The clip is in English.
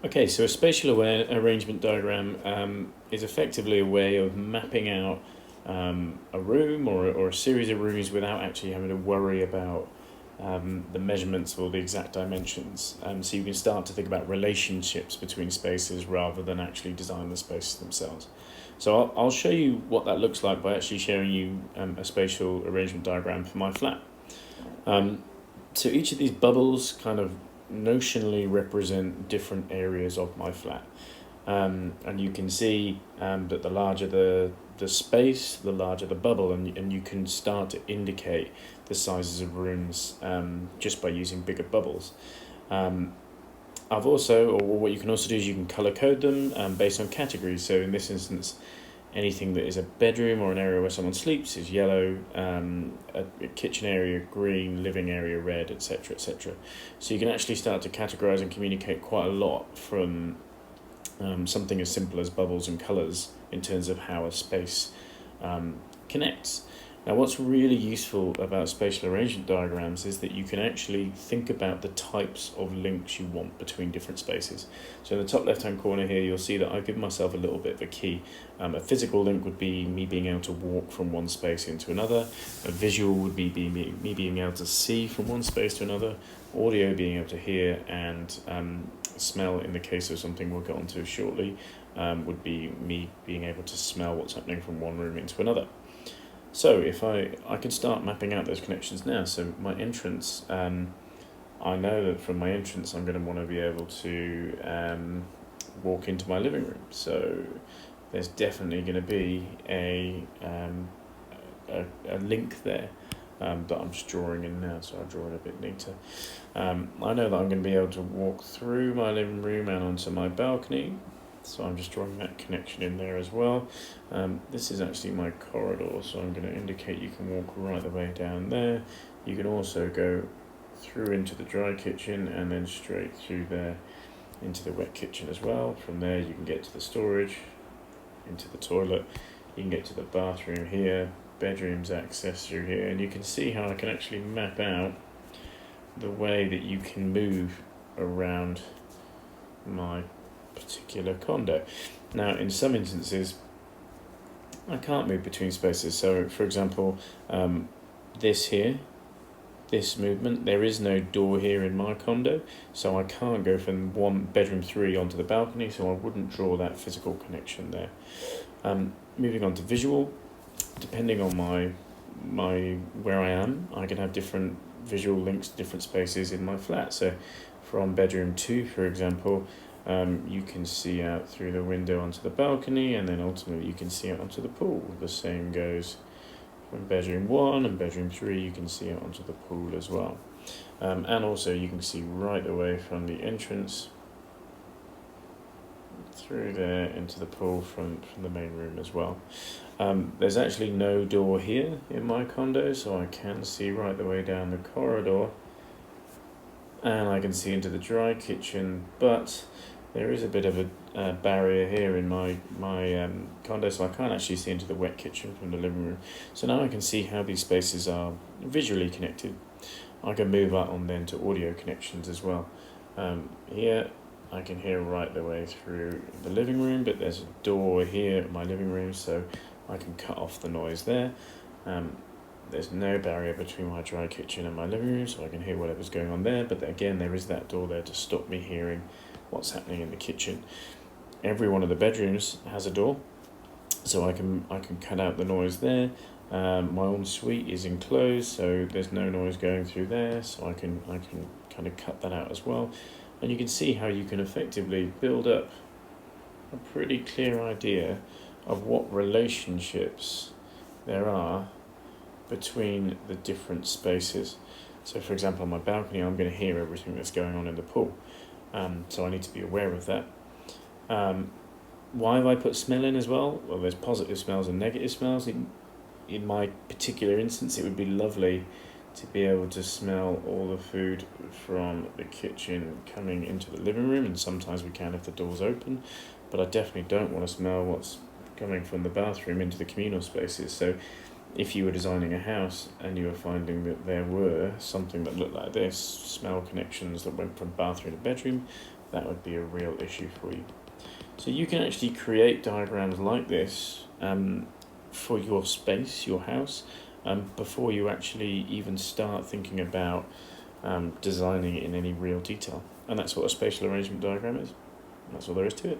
Okay, so a spatial aware arrangement diagram is effectively a way of mapping out a room or a series of rooms without actually having to worry about the measurements or the exact dimensions. So you can start to think about relationships between spaces rather than actually design the spaces themselves. So I'll show you what that looks like by actually showing you a spatial arrangement diagram for my flat. So each of these bubbles kind of notionally represent different areas of my flat. And you can see that the larger the space, the larger the bubble, and you can start to indicate the sizes of rooms just by using bigger bubbles. I've also, or what you can also do is you can color code them based on categories. So in this instance, anything that is a bedroom or an area where someone sleeps is yellow, a kitchen area green, living area red, etc., etc. So you can actually start to categorize and communicate quite a lot from something as simple as bubbles and colors in terms of how a space connects. Now, what's really useful about spatial arrangement diagrams is that you can actually think about the types of links you want between different spaces. So in the top left-hand corner here, you'll see that I've given myself a little bit of a key. A physical link would be me being able to walk from one space into another. A visual would be me being able to see from one space to another. Audio being able to hear, and smell, in the case of something we'll get onto shortly, would be me being able to smell what's happening from one room into another. So if I can start mapping out those connections now. So my entrance, I know that from my entrance I'm going to want to be able to walk into my living room. So there's definitely going to be a link there that I'm just drawing in now. So I'll draw it a bit neater. I know that I'm going to be able to walk through my living room and onto my balcony. So I'm just drawing that connection in there as well. This is actually my corridor, so I'm going to indicate you can walk right the way down there. You can also go through into the dry kitchen and then straight through there into the wet kitchen as well. From there you can get to the storage, into the toilet, you can get to the bathroom here, bedrooms access through here, and you can see how I can actually map out the way that you can move around my particular condo. Now, in some instances, I can't move between spaces. So, for example, this movement, there is no door here in my condo, so I can't go from one bedroom 3 onto the balcony, so I wouldn't draw that physical connection there. Moving on to visual, depending on my where I am, I can have different visual links to different spaces in my flat. So from bedroom 2, for example, you can see out through the window onto the balcony, and then ultimately you can see out onto the pool. The same goes from bedroom 1 and bedroom 3, you can see out onto the pool as well. And also you can see right away from the entrance through there into the pool from the main room as well. There's actually no door here in my condo, so I can see right the way down the corridor, and I can see into the dry kitchen, but there is a bit of a barrier here in my condo, so I can't actually see into the wet kitchen from the living room. So now I can see how these spaces are visually connected. I can move on then to audio connections as well. Here I can hear right the way through the living room, but there's a door here in my living room, so I can cut off the noise there. There's no barrier between my dry kitchen and my living room, so I can hear whatever's going on there, but again, there is that door there to stop me hearing what's happening in the kitchen. Every one of the bedrooms has a door, so I can cut out the noise there. My ensuite is enclosed, so there's no noise going through there, so I can kind of cut that out as well. And you can see how you can effectively build up a pretty clear idea of what relationships there are between the different spaces. So for example, on my balcony, I'm going to hear everything that's going on in the pool. So I need to be aware of that. Why have I put smell in as well? Well, there's positive smells and negative smells. In my particular instance, it would be lovely to be able to smell all the food from the kitchen coming into the living room, and sometimes we can if the door's open, but I definitely don't want to smell what's coming from the bathroom into the communal spaces. So if you were designing a house and you were finding that there were something that looked like this, smell connections that went from bathroom to bedroom, that would be a real issue for you. So you can actually create diagrams like this for your space, your house, before you actually even start thinking about designing it in any real detail. And that's what a spatial arrangement diagram is. That's all there is to it.